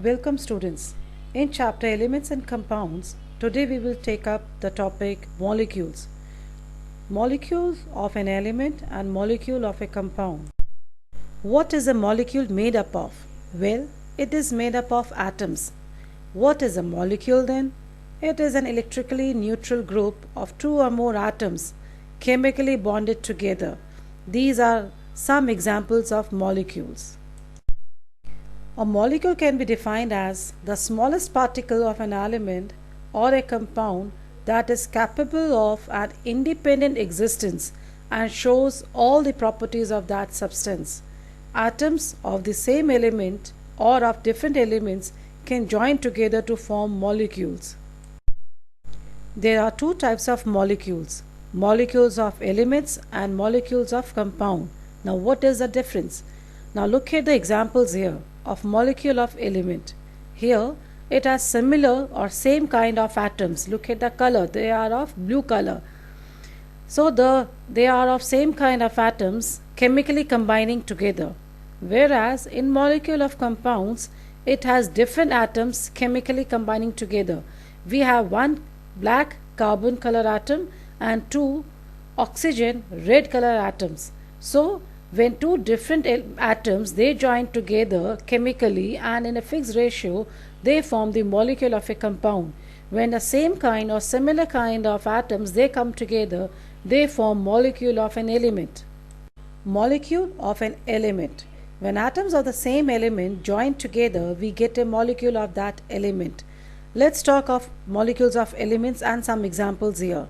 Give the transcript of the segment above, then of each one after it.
Welcome students. In chapter Elements and Compounds, today we will take up the topic molecules. Molecules of an element and molecule of a compound. What is a molecule made up of? Well, it is made up of atoms. What is a molecule then? It is an electrically neutral group of two or more atoms chemically bonded together. These are some examples of molecules. A molecule can be defined as the smallest particle of an element or a compound that is capable of an independent existence and shows all the properties of that substance. Atoms of the same element or of different elements can join together to form molecules. There are two types of molecules: molecules of elements and molecules of compound. Now what is the difference? Now look at the examples here of molecule of element. Here it has similar or same kind of atoms. Look at the color, they are of blue color. So they are of same kind of atoms chemically combining together. Whereas in molecule of compounds, it has different atoms chemically combining together. We have one black carbon color atom and two oxygen red color atoms. So when two different atoms they join together chemically and in a fixed ratio, they form the molecule of a compound. When the same kind or similar kind of atoms they come together, they form molecule of an element. Molecule of an element. When atoms of the same element join together, we get a molecule of that element. Let's talk of molecules of elements and some examples here.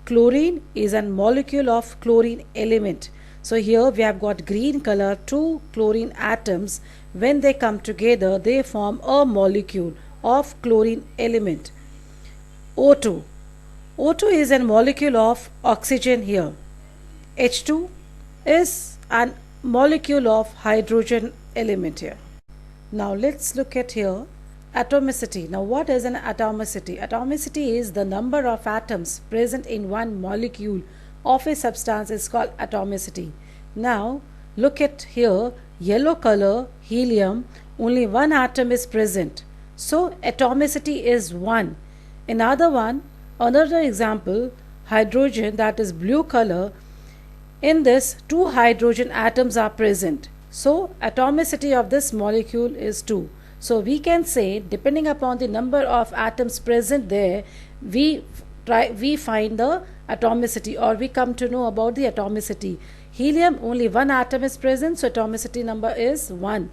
Chlorine is a molecule of chlorine element. So here we have got green color, two chlorine atoms. When they come together, they form a molecule of chlorine element. O2. O2 is a molecule of oxygen here. H2 is a molecule of hydrogen element here. Now let's look at here atomicity. Now what is an atomicity? Atomicity is the number of atoms present in one molecule of a substance is called atomicity. Now look at here, yellow color helium, only one atom is present, so atomicity is 1. Another example, hydrogen, that is blue color. In this, two hydrogen atoms are present, so atomicity of this molecule is 2. So we can say, depending upon the number of atoms present there, we find the atomicity, or we come to know about the atomicity. Helium, only one atom is present, so atomicity number is 1.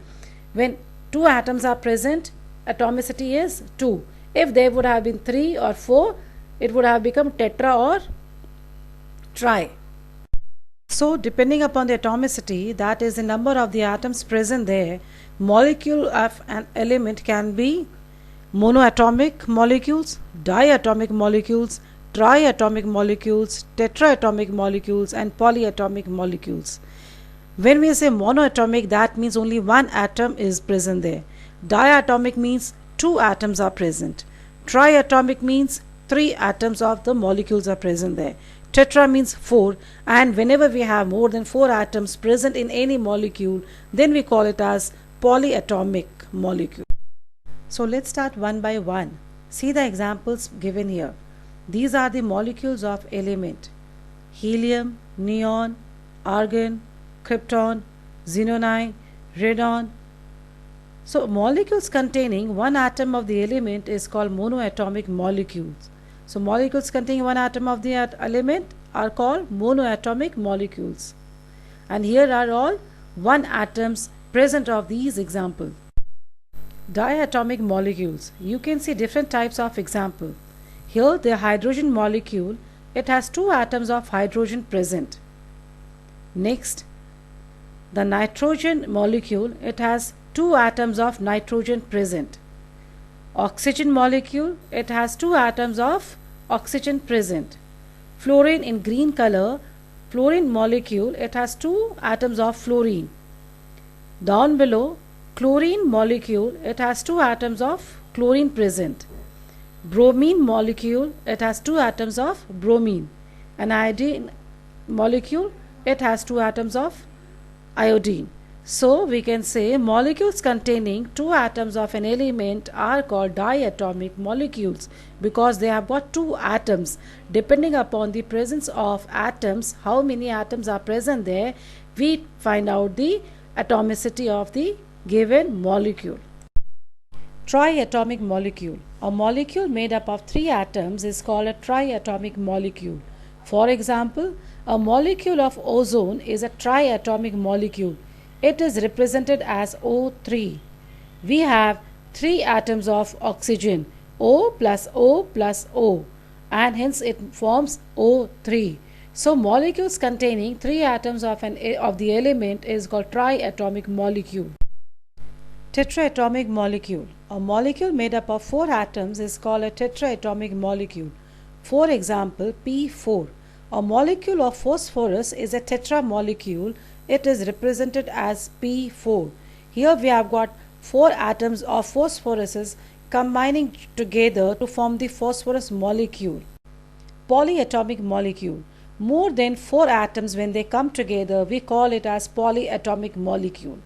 When two atoms are present, atomicity is 2. If there would have been 3 or 4, it would have become tetra or tri. So depending upon the atomicity, that is the number of the atoms present there, molecule of an element can be monoatomic molecules, diatomic molecules, triatomic molecules, tetraatomic molecules and polyatomic molecules. When we say monoatomic, that means only one atom is present there. Diatomic means two atoms are present. Triatomic means 3 atoms of the molecules are present there. Tetra means 4, and whenever we have more than 4 atoms present in any molecule, then we call it as polyatomic molecule. So let's start one by one. See the examples given here. These are the molecules of element: helium, neon, argon, krypton, xenon, radon. So molecules containing one atom of the element is called monoatomic molecules. So molecules containing one atom of the element are called monoatomic molecules. And here are all one atoms present of these examples. Diatomic molecules. You can see different types of example. Here the hydrogen molecule, it has 2 atoms of hydrogen present. Next, the nitrogen molecule, it has 2 atoms of nitrogen present. Oxygen molecule, it has 2 atoms of oxygen present. Fluorine in green color, fluorine molecule, it has 2 atoms of fluorine. Down below, chlorine molecule, it has 2 atoms of chlorine present. Bromine molecule, it has 2 atoms of bromine. An iodine molecule, it has 2 atoms of iodine. So we can say molecules containing two atoms of an element are called diatomic molecules because they have got two atoms. Depending upon the presence of atoms, how many atoms are present there, we find out the atomicity of the given molecule. Triatomic molecule. A molecule made up of three atoms is called a triatomic molecule. For example, a molecule of ozone is a triatomic molecule. It is represented as O3. We have three atoms of oxygen, O plus O plus O, and hence it forms O3. So molecules containing three atoms of the element is called triatomic molecule. Tetraatomic molecule. A molecule made up of four atoms is called a tetraatomic molecule. For example, P4. A molecule of phosphorus is a tetra molecule. It is represented as P4. Here we have got four atoms of phosphorus combining together to form the phosphorus molecule. Polyatomic molecule. More than four atoms, when they come together, we call it as polyatomic molecule.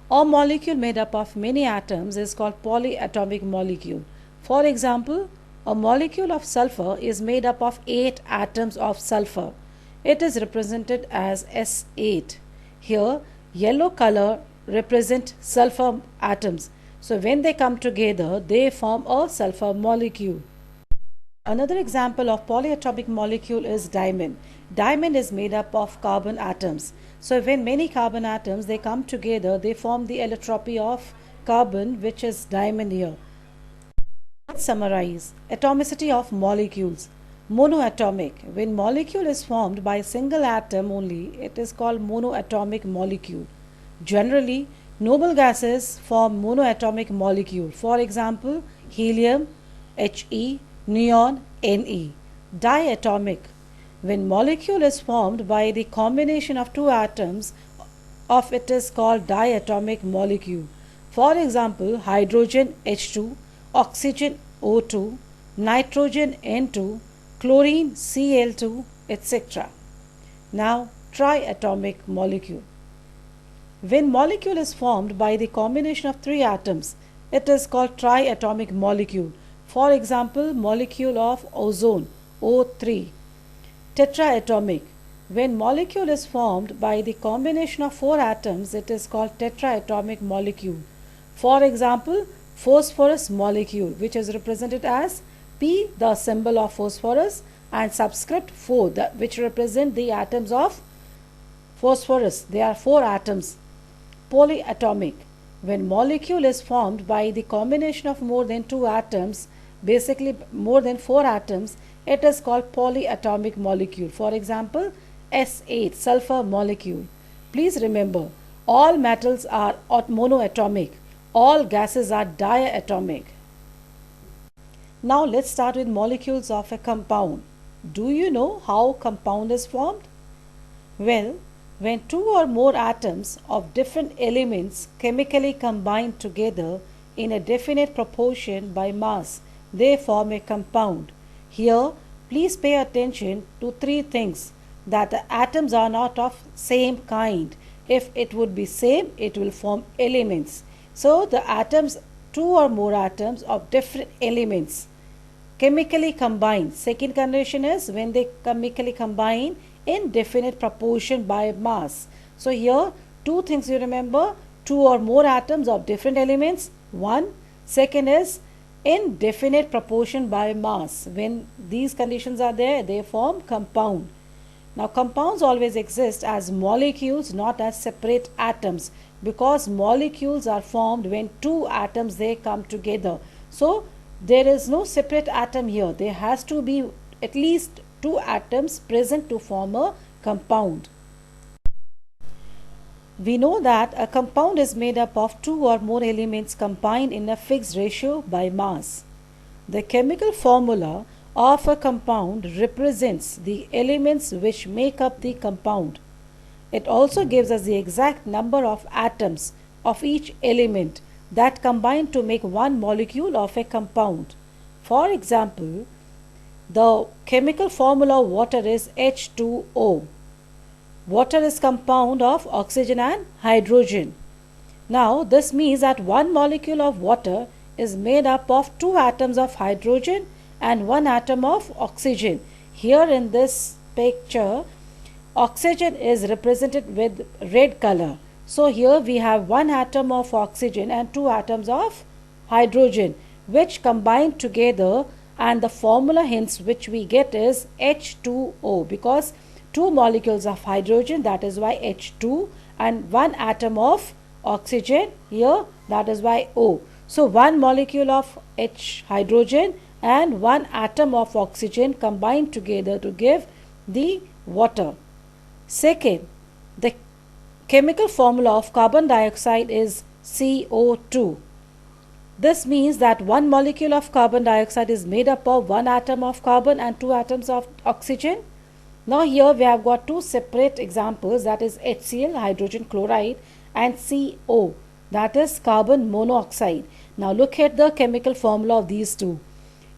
A molecule made up of many atoms is called polyatomic molecule. For example, a molecule of sulfur is made up of 8 atoms of sulfur. It is represented as S8. Here, yellow color represent sulfur atoms. So when they come together, they form a sulfur molecule. Another example of polyatomic molecule is diamond. Diamond is made up of carbon atoms. So when many carbon atoms they come together, they form the allotropy of carbon, which is diamond here. Let's summarize. Atomicity of molecules. Monoatomic. When molecule is formed by a single atom only, it is called monoatomic molecule. Generally, noble gases form monoatomic molecule. For example, helium, He, neon, Ne. Diatomic. When molecule is formed by the combination of two atoms of it is called diatomic molecule. For example, hydrogen H2, oxygen O2, nitrogen N2, chlorine Cl2, etc. Now, triatomic molecule. When molecule is formed by the combination of three atoms, it is called triatomic molecule. For example, molecule of ozone O3. Tetraatomic. When molecule is formed by the combination of four atoms, it is called tetraatomic molecule. For example, phosphorus molecule, which is represented as P, the symbol of phosphorus, and subscript 4, which represent the atoms of phosphorus. There are four atoms. Polyatomic. When molecule is formed by the combination of more than two atoms, basically more than four atoms, it is called polyatomic molecule. For example, S8, sulfur molecule. Please remember, all metals are monoatomic. All gases are diatomic. Now let's start with molecules of a compound. Do you know how compound is formed? Well, when two or more atoms of different elements chemically combine together in a definite proportion by mass, they form a compound. Here, please pay attention to three things: that the atoms are not of same kind. If it would be same, it will form elements. So, the atoms, two or more atoms of different elements, chemically combine. Second condition is when they chemically combine in definite proportion by mass. So, here two things you remember: two or more atoms of different elements, one. Second is in definite proportion by mass. When these conditions are there, they form compound. Now, compounds always exist as molecules, not as separate atoms, because molecules are formed when two atoms they come together. So, there is no separate atom here. There has to be at least two atoms present to form a compound. We know that a compound is made up of two or more elements combined in a fixed ratio by mass. The chemical formula of a compound represents the elements which make up the compound. It also gives us the exact number of atoms of each element that combine to make one molecule of a compound. For example, the chemical formula of water is H2O. Water is compound of oxygen and hydrogen. Now this means that one molecule of water is made up of two atoms of hydrogen and one atom of oxygen. Here in this picture, oxygen is represented with red color. So here we have one atom of oxygen and two atoms of hydrogen, which combine together, and the formula hence which we get is H2O, because two molecules of hydrogen, that is why H2, and one atom of oxygen here, that is why O. So one molecule of hydrogen and one atom of oxygen combine together to give the water. Second, the chemical formula of carbon dioxide is CO2. This means that one molecule of carbon dioxide is made up of one atom of carbon and two atoms of oxygen. Now here we have got two separate examples, that is HCl, hydrogen chloride, and CO, that is carbon monoxide. Now look at the chemical formula of these two.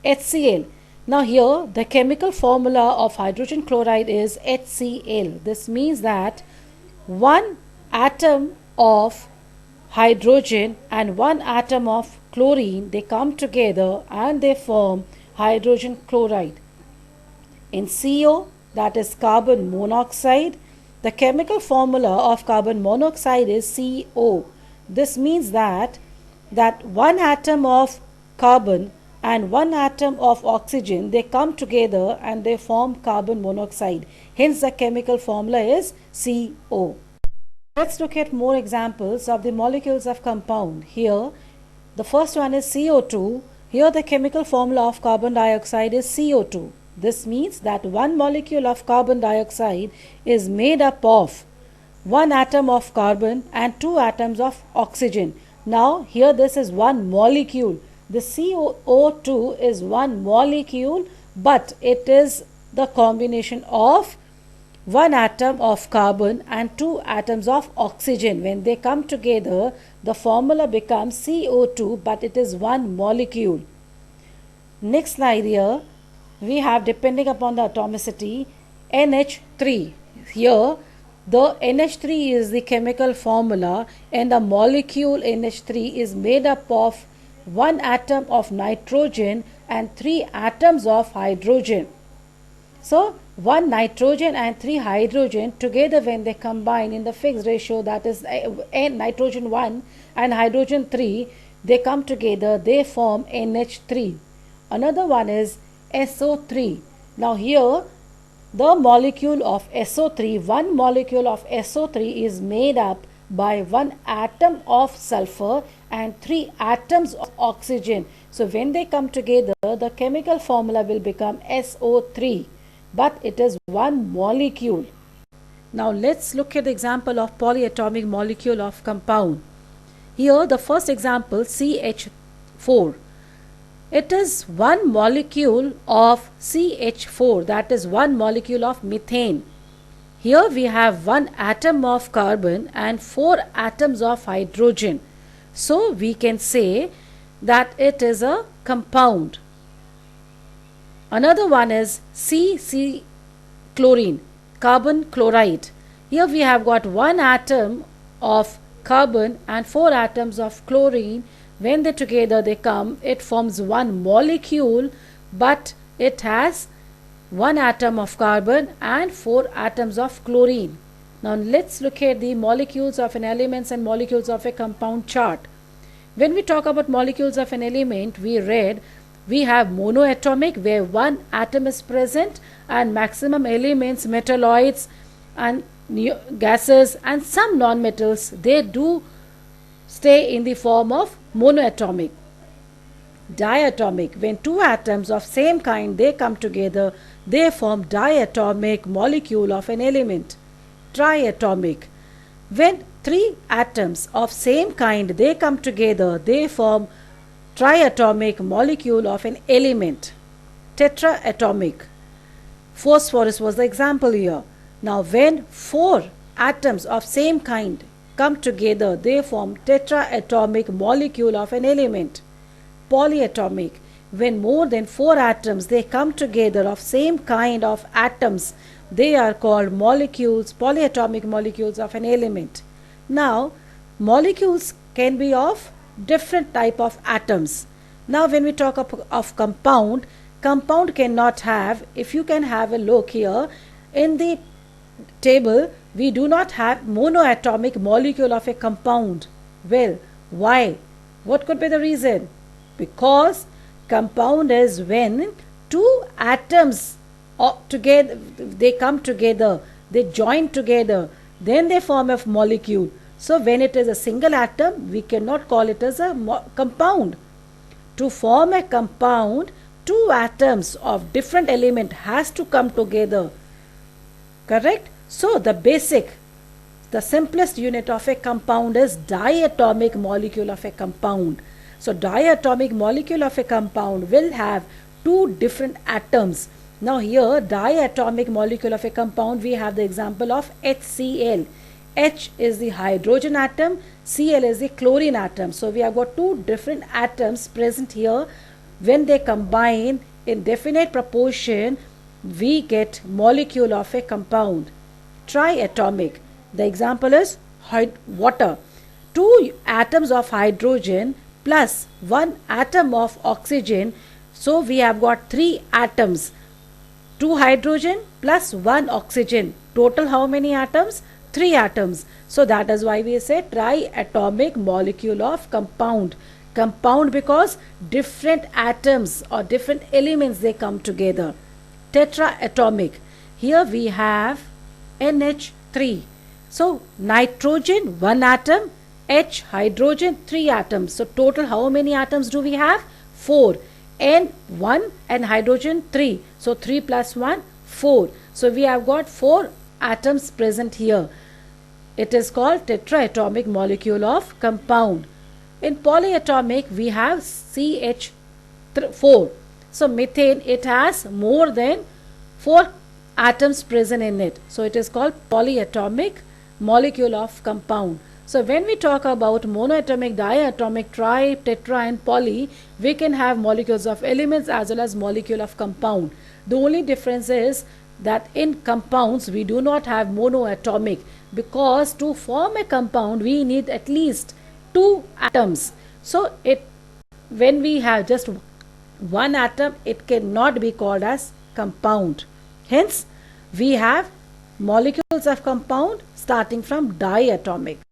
HCl. Now here the chemical formula of hydrogen chloride is HCl. This means that one atom of hydrogen and one atom of chlorine, they come together and they form hydrogen chloride. In CO, that is carbon monoxide, the chemical formula of carbon monoxide is CO. This means that one atom of carbon and one atom of oxygen, they come together and they form carbon monoxide. Hence the chemical formula is CO. Let's look at more examples of the molecules of compound. Here the first one is CO2. Here the chemical formula of carbon dioxide is CO2. This means that one molecule of carbon dioxide is made up of one atom of carbon and two atoms of oxygen. Now here this is one molecule. The CO2 is one molecule, but it is the combination of one atom of carbon and two atoms of oxygen. When they come together, the formula becomes CO2, but it is one molecule. Next slide here, we have, depending upon the atomicity, NH3. Here the NH3 is the chemical formula, and the molecule NH3 is made up of one atom of nitrogen and three atoms of hydrogen. So one nitrogen and three hydrogen together, when they combine in the fixed ratio, that is nitrogen 1 and hydrogen 3, they come together, they form NH3. Another one is SO3. Now here the molecule of SO3, one molecule of SO3 is made up by one atom of sulfur and three atoms of oxygen. So when they come together, the chemical formula will become SO3, but it is one molecule. Now let's look at the example of polyatomic molecule of compound. Here the first example, CH4. It is one molecule of CH4, that is one molecule of methane. Here we have one atom of carbon and four atoms of hydrogen. So we can say that it is a compound. Another one is CC chlorine, carbon chloride. Here we have got one atom of carbon and four atoms of chlorine. When they together they come, it forms one molecule, but it has one atom of carbon and four atoms of chlorine. Now let's look at the molecules of an element and molecules of a compound chart. When we talk about molecules of an element, we read we have monoatomic, where one atom is present, and maximum elements, metalloids and gases and some non-metals, they do stay in the form of monoatomic. Diatomic, when two atoms of same kind, they come together, they form diatomic molecule of an element. Triatomic, when three atoms of same kind, they come together, they form triatomic molecule of an element. Tetraatomic, phosphorus was the example here. Now when four atoms of same kind come together, they form tetraatomic molecule of an element. Polyatomic, when more than four atoms, they come together of same kind of atoms, they are called molecules, polyatomic molecules of an element. Now molecules can be of different type of atoms. Now when we talk of compound, compound cannot have, if you can have a look here in the table, we do not have monoatomic molecule of a compound. Well, why? What could be the reason? Because compound is when two atoms together, they come together, they join together, then they form a molecule. So when it is a single atom, we cannot call it as a compound. To form a compound, two atoms of different element has to come together. Correct? So the simplest unit of a compound is diatomic molecule of a compound. So diatomic molecule of a compound will have two different atoms. Now here diatomic molecule of a compound, we have the example of HCl. H is the hydrogen atom, Cl is the chlorine atom. So we have got two different atoms present here. When they combine in definite proportion, we get molecule of a compound. Triatomic. The example is water. Two atoms of hydrogen plus one atom of oxygen. So we have got three atoms. Two hydrogen plus one oxygen. Total how many atoms? Three atoms. So that is why we say triatomic molecule of compound. Compound because different atoms or different elements, they come together. Tetraatomic. Here we have NH3. So nitrogen one atom, H hydrogen three atoms. So total how many atoms do we have? 4. N 1 and hydrogen 3. So 3 plus 1 4. So we have got 4 atoms present here. It is called tetraatomic molecule of compound. In polyatomic we have CH4. So methane, it has more than 4 atoms present in it. So it is called polyatomic molecule of compound. So when we talk about monoatomic, diatomic, tri, tetra and poly, we can have molecules of elements as well as molecule of compound. The only difference is that in compounds we do not have monoatomic, because to form a compound we need at least 2 atoms. So when we have just one atom, it cannot be called as compound. Hence we have molecules of compound starting from diatomic.